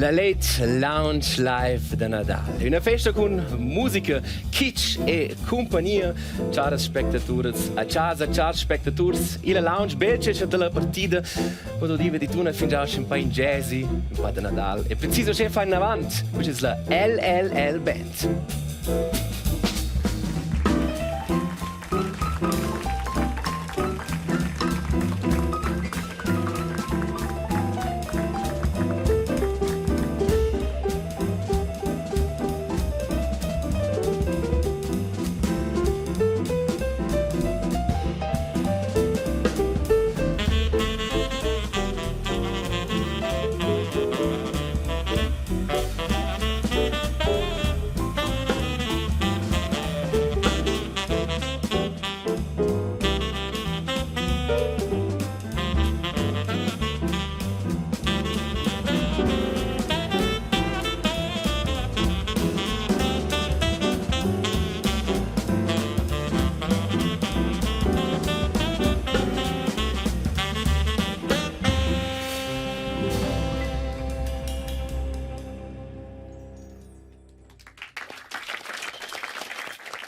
La Late Lounge Live de Nadal. Una festa con musica, kitsch e compagnia. Ciao spectatori a casa, ciao spectatori. E la lounge belce c'è della partita. Quando dive di tuna fin già un po' in jazzy, un po' de Nadal. E preciso c'è fa in avanti, which is la LLL Band.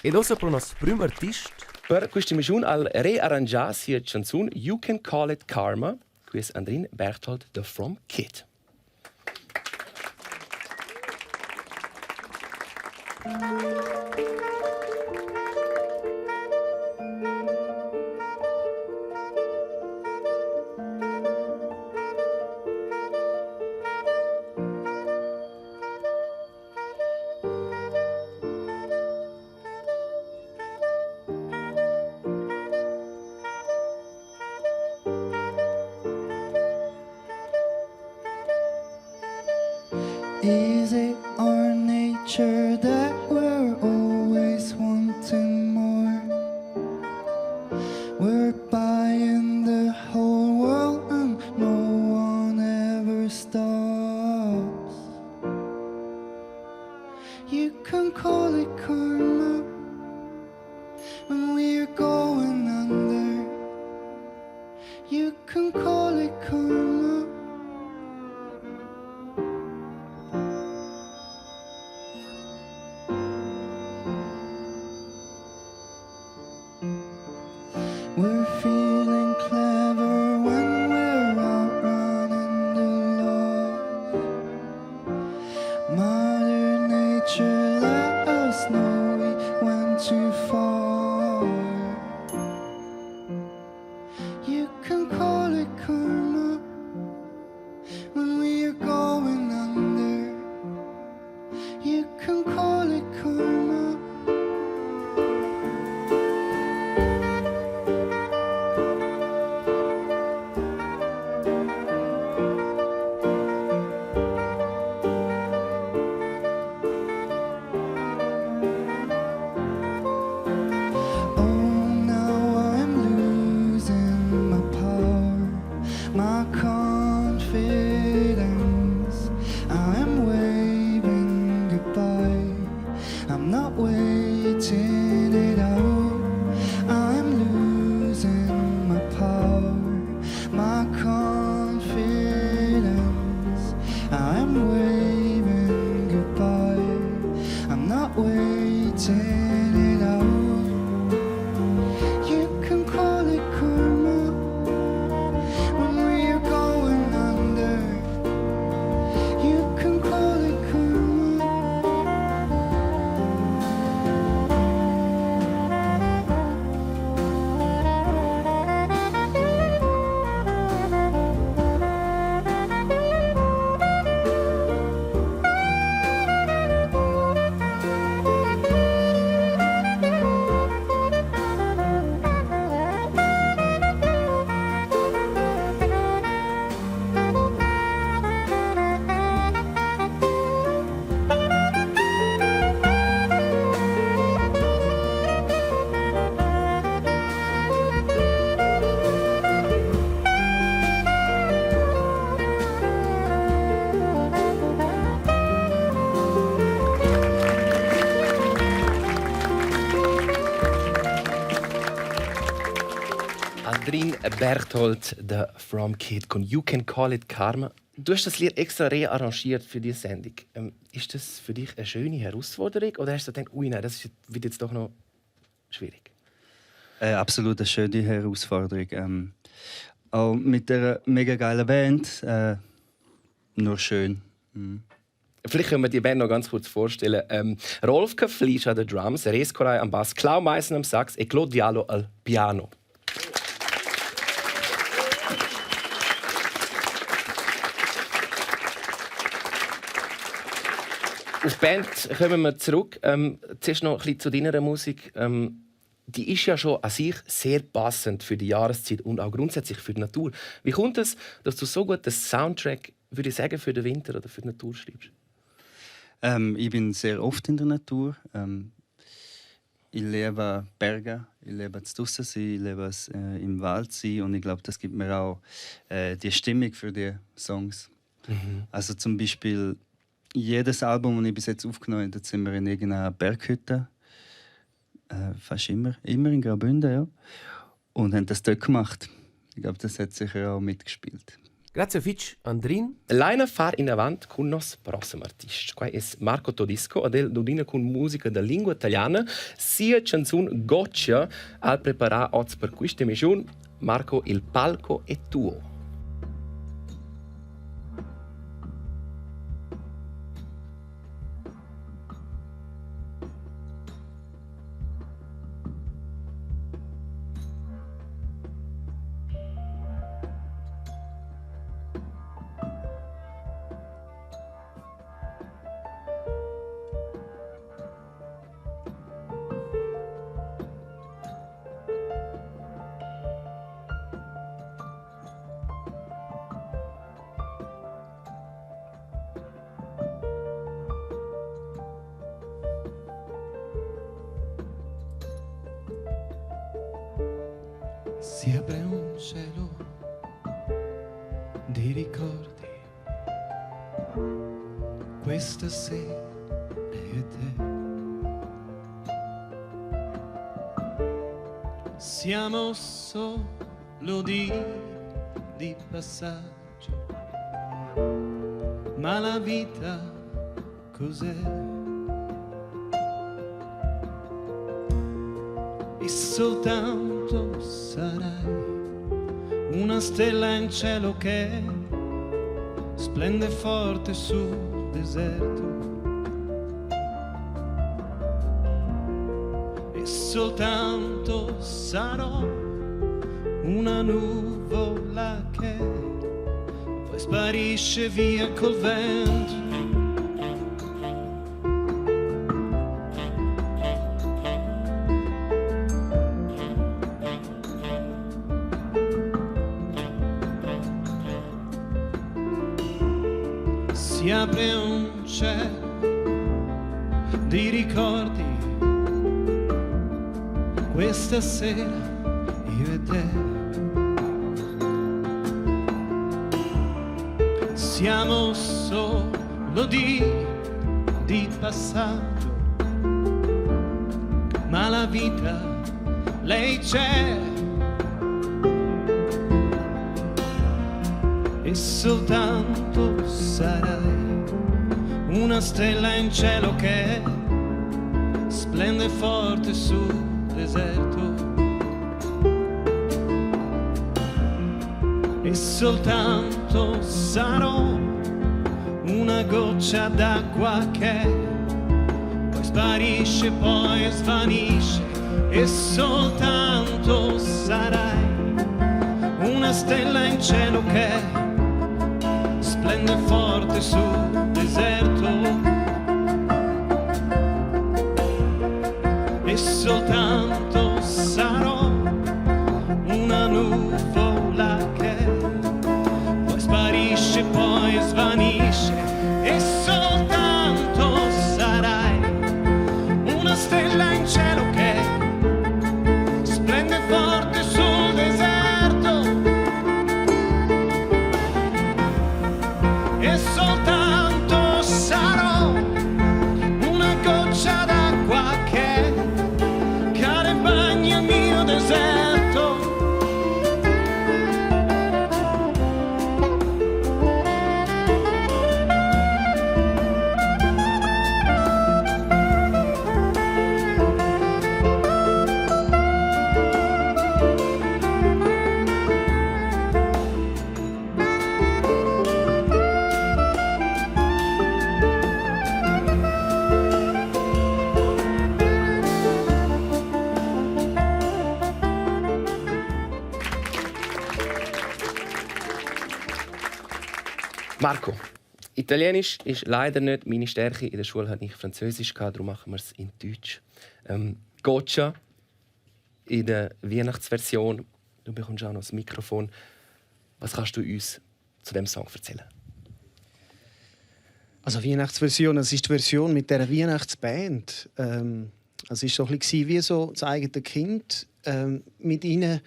Ed ora per il nostro primo artista. Per questa mission al rearrangiare sia canzone You Can Call It Karma, qui è Andrin Berthold de From Kid. Is it our nature that we're always wanting more? We're buying the whole world and no one ever stops. You can call it karma when we're going under. You can call it karma. We're feeling clever when we're outrunning the laws. Mother Nature let us know we went too far. You can call it karma when we're going under. You can call it karma. Berthold, der From Kid con You Can Call It Karma. Du hast das Lied extra rearrangiert für diese Sendung. Ist das für dich eine schöne Herausforderung oder hast du gedacht, ui nein, das wird jetzt doch noch schwierig? Absolut eine schöne Herausforderung. Auch mit der mega geilen Band. Nur schön. Vielleicht können wir die Band noch ganz kurz vorstellen. Rolf Kaflisch an den Drums, Res Koray am Bass, Clau Meissen am Sax und Claude Diallo al Piano. Auf die Band kommen wir zurück. Zuerst noch ein bisschen zu deiner Musik. Die ist ja schon an sich sehr passend für die Jahreszeit und auch grundsätzlich für die Natur. Wie kommt es, dass du so gut den Soundtrack, würde ich sagen, für den Winter oder für die Natur schreibst? Ich bin sehr oft in der Natur. Ich liebe Berge, ich liebe es draussen sein, ich liebe es im Wald sein und ich glaube, das gibt mir auch die Stimmung für die Songs. Also zum Beispiel jedes Album, das ich bis jetzt aufgenommen habe, sind wir in irgendeiner Berghütte. Fast immer in Graubünden, ja. Und haben das dort gemacht. Ich glaube, das hat sicher auch mitgespielt. Grazie Fitch, Andrin. Laina far in avanti con nos prossimo artista. Qua è Marco Todisco, adel dodina con musica da lingua italiana, sia canzone Goccia al preparare oggi per questa emissione. Marco, il palco è tuo. Si apre un cielo di ricordi questa sera io e te. Siamo solo di passaggio, ma la vita cos'è? E soltanto sarai una stella in cielo che splende forte sul deserto. E soltanto sarò una nuvola che poi sparisce via col vento. Si apre un cielo di ricordi questa sera io e te. Siamo solo di passaggio, ma la vita lei c'è. E soltanto sarai una stella in cielo che splende forte sul deserto. E soltanto sarò una goccia d'acqua che poi sparisce, poi svanisce. E soltanto sarai una stella in cielo che splende forte sul deserto. E soltanto sarò una nuvola che poi sparisce, poi svanisce. E soltanto sarai una stella in cielo che splende forte sul deserto. E soltanto sarò una goccia d'acqua che cade mai Marco, Italienisch ist leider nicht meine Stärke. In der Schule hatte ich Französisch, darum machen wir es in Deutsch. Goccia in der Weihnachtsversion. Du bekommst auch noch das Mikrofon. Was kannst du uns zu dem Song erzählen? Also Weihnachtsversion, das ist die Version mit der Weihnachtsband. Es war so ein bisschen wie so das eigene Kind mit ihnen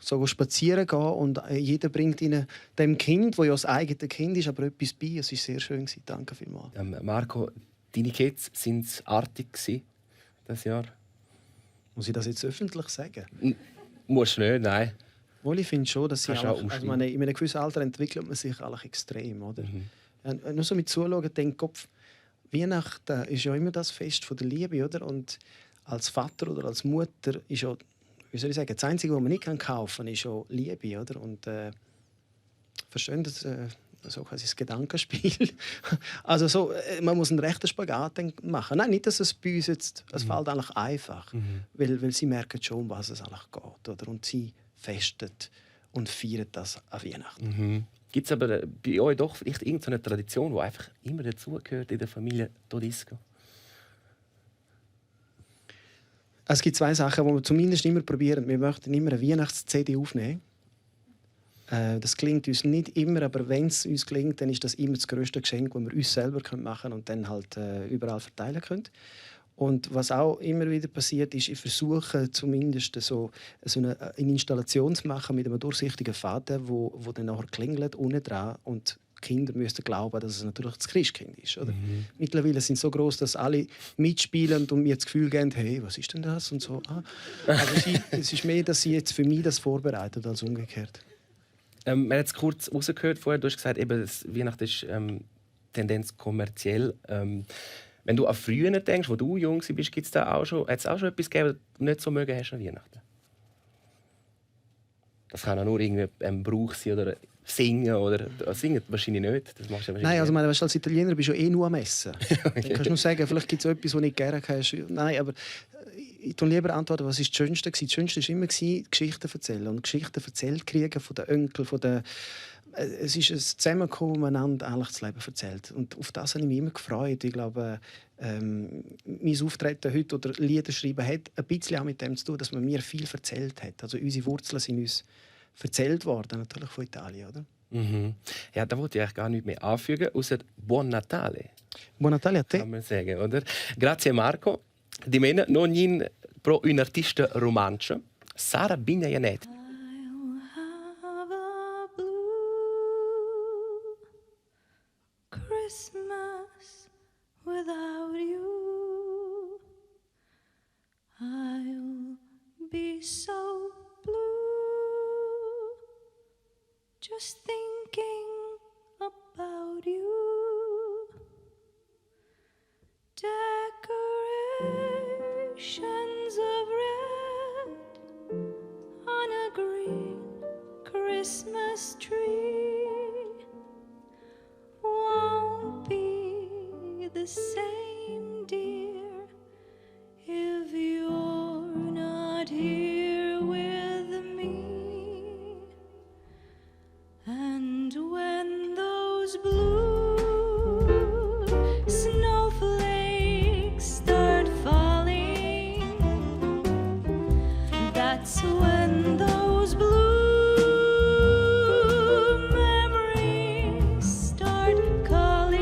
so spazieren gehen und jeder bringt ihnen dem Kind, das ja das eigene Kind ist, aber etwas bei. Es war sehr schön. Danke vielmals. Marco, deine Kids waren artig dieses Jahr? Muss ich das jetzt öffentlich sagen? Musst du nicht, nein. Wohl, ich finde schon, dass sie Kannst du auch in einem gewissen Alter entwickelt man sich alle extrem. Oder? Nur so mit Zuschauen, denke Kopf, Weihnachten ist ja immer das Fest der Liebe. Oder? Und als Vater oder als Mutter ist ja, wie soll ich sagen, das Einzige, was man nicht kaufen kann, ist ja Liebe. Oder? Und verstehen das so quasi das Gedankenspiel. Also so, man muss einen rechten Spagat machen. Nein, nicht, dass es bei uns jetzt, es fällt eigentlich einfach, weil sie merken schon, um was es eigentlich geht. Oder? Und sie festen und feiern das an Weihnachten. Gibt es aber bei euch doch vielleicht irgendeine Tradition, die einfach immer dazugehört in der Familie Todisco? Es gibt zwei Sachen, die wir zumindest immer probieren. Wir möchten immer eine Weihnachts-CD aufnehmen. Das gelingt uns nicht immer, aber wenn es uns gelingt, dann ist das immer das grösste Geschenk, das wir uns selber machen können und dann halt überall verteilen können. Und was auch immer wieder passiert ist, ich versuche zumindest so eine Installation zu machen mit einem durchsichtigen Faden, wo dann nachher klingelt unten dran und die Kinder müssen glauben, dass es natürlich das Christkind ist. Oder? Mittlerweile sind sie so groß, dass alle mitspielen und mir das Gefühl geben, hey, was ist denn das? Und so. Also es ist mehr, dass sie jetzt für mich das vorbereitet als umgekehrt. Wir haben jetzt kurz rausgehört vorher, du hast gesagt, eben, Weihnachten ist Tendenz kommerziell. Wenn du an früher denkst, wo du jung bist, gibt es da auch schon etwas gegeben, was du nicht so mögen hast an Weihnachten? Das kann auch nur irgendwie ein Brauch sein oder singen oder singen wahrscheinlich nicht. Das machst du wahrscheinlich Nein, also nicht. als Italiener bist du ja nur am Essen. Dann kannst du nur sagen, vielleicht gibt es etwas, das du nicht gerne hast. Nein, aber ich tue lieber antworten, was ist das Schönste? Das Schönste war immer Geschichten erzählen und Geschichten erzählt kriegen von den Onkeln, von den es ist ein Zusammenkommen, wo einander eigentlich das Leben erzählt. Und auf das habe ich mich immer gefreut. Ich glaube, mein Auftreten heute oder Lieder schreiben hat ein bisschen auch mit dem zu tun, dass man mir viel erzählt hat. Also unsere Wurzeln sind uns erzählt worden, natürlich von Italien, oder? Ja, da wollte ich eigentlich gar nicht mehr anfügen, außer Buon Natale. Buon Natale a te. Kann man sagen, oder? Grazie Marco. Di meno non in pro un artista romanzo, Sara Bignayanet. Christmas without you, I'll be so blue, just thinking about you. Decorations of red on a green Christmas tree won't be the same, dear, if you're not here with me. And when those blue snowflakes start falling, that's when those blue memories start calling.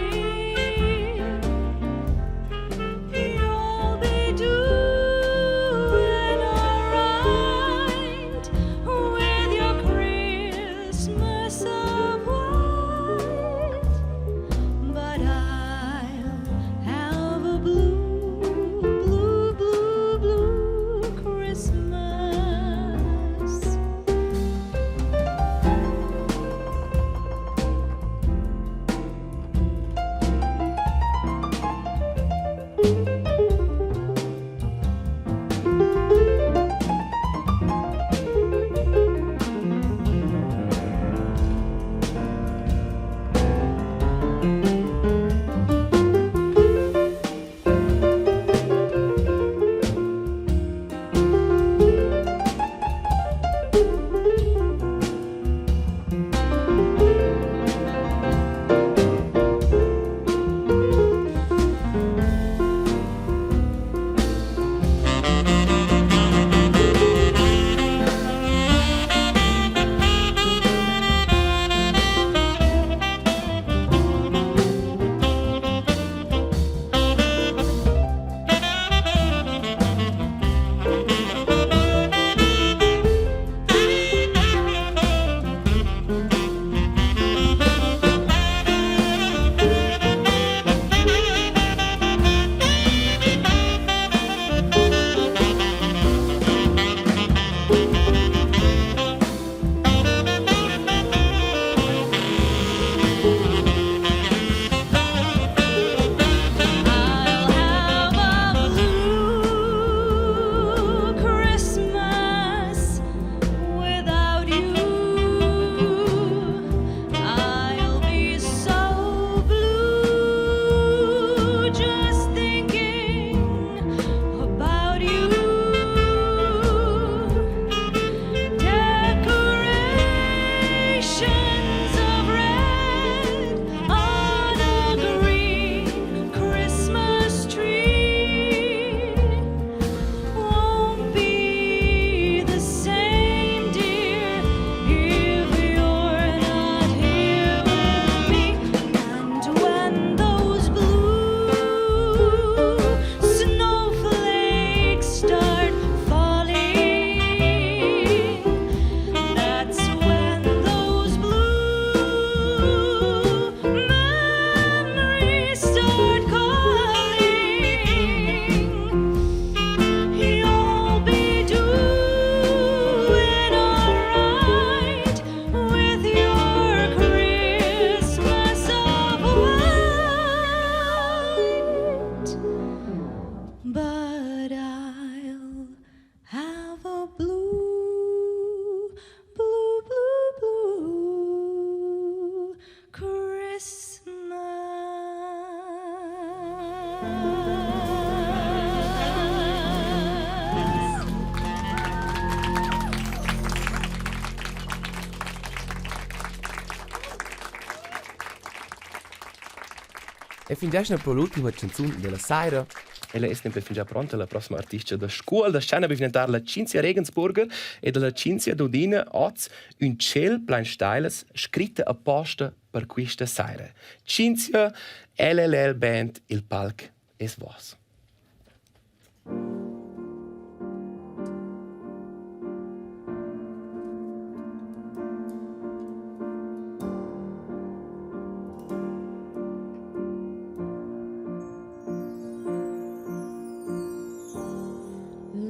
E fin già per l'ultima canzone della sera. Ella è sempre già pronta, la prossima artista da scuola, da scena per diventare la Cinzia Regensburger e della Cinzia Dodina Oz, un ciel plein steiles, scritta apposta per questa sera. Cinzia, LLL Band, il palc es vos.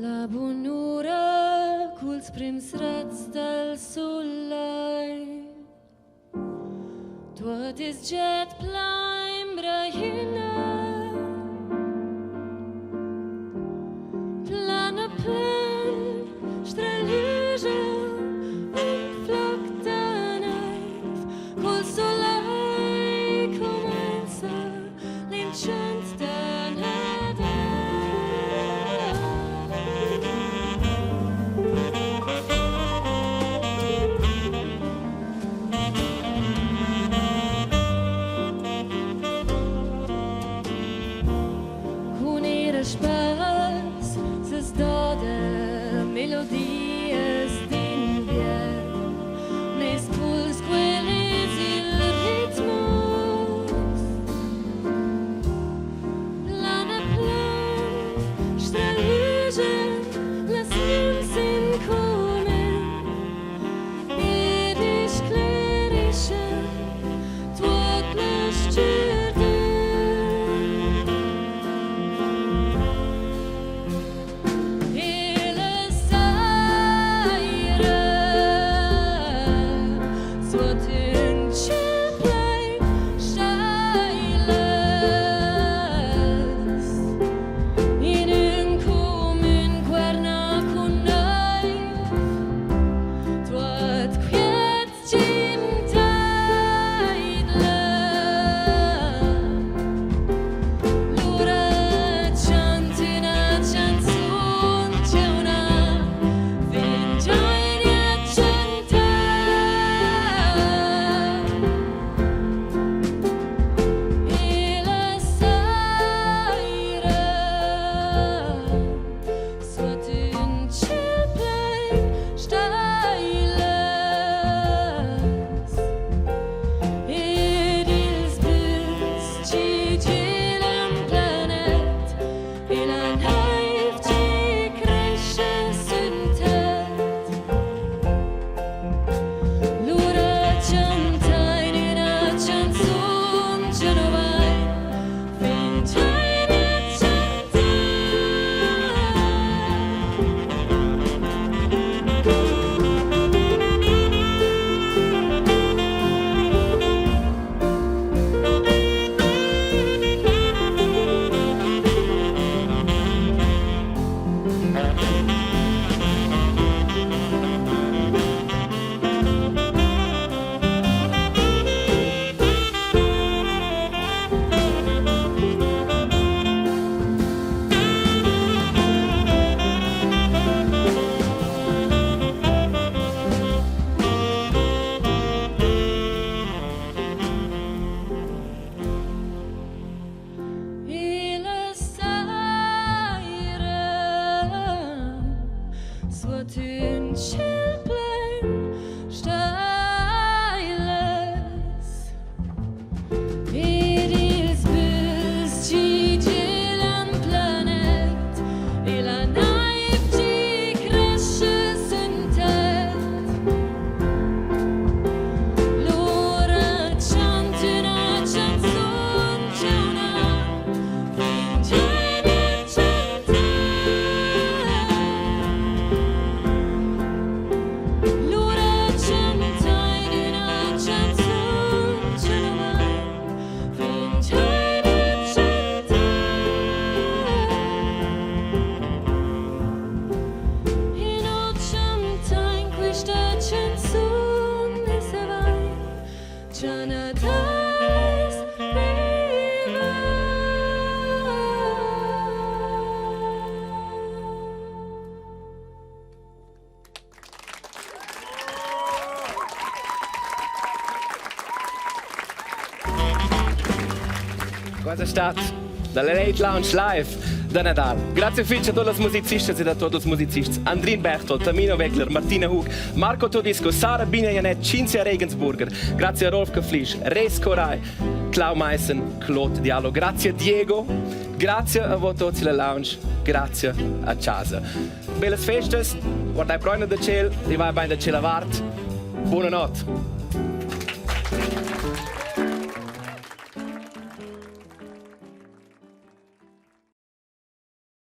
La bonura culs prims rats del soleil. Tot is jet plein brahina. Plana pen, strelige, un floc de neif. Col soleil comença l'incens de Spaß, es da de melodies d'invierno, nes puls quellis il ritmus. Plana plan, strelige, las llums incomen, ed esclarisce tot l'estirde. E le sai Questa è stata dalla Late Lounge Live da Nadal. Grazie a tutti i musicisti e a tutti i musicisti. Andrin Bertolt, Tamino Weckler, Martina Hug, Marco Todisco, Sara Bina-Janet, Cinzia Regensburger. Grazie a Rolf Geflisch, Reis Koray, Clau Meissen, Claude Diallo. Grazie a Diego. Grazie a voi tutti la Lounge. Grazie a casa. Belles festes. Guardai Freunde da Ciel. Die war bei der Ciel Buonanotte.